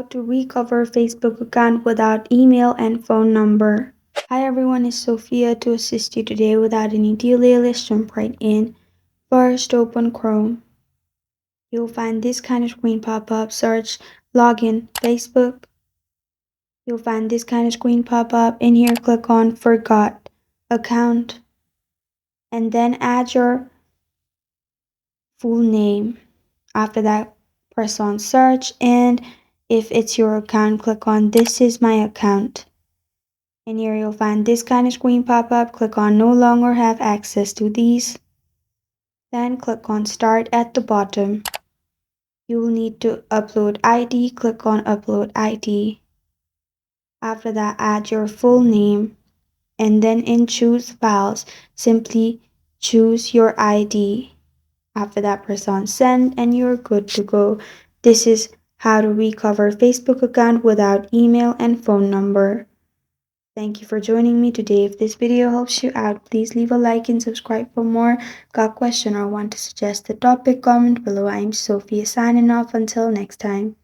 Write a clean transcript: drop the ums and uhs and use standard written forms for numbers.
to recover Facebook account without email and phone number. Hi everyone, it's Sophia to assist you today. Without any delay, let's jump right in. First, open Chrome. You'll find this kind of screen pop up. Search login Facebook. You'll find this kind of screen pop up. In here, click on forgot account and then add your full name. After that, press on search, and if it's your account, click on this is my account. In here you'll find this kind of screen pop up. Click on no longer have access to these. Then click on start at the bottom. You will need to upload ID. Click on upload ID. After that, add your full name, and then in choose files, simply choose your ID. After that, press on send and you're good to go. This is how to recover Facebook account without email and phone number. Thank you for joining me today. If this video helps you out, please leave a like and subscribe for more. Got a question or want to suggest a topic? Comment below. I'm Sophia signing off. Until next time.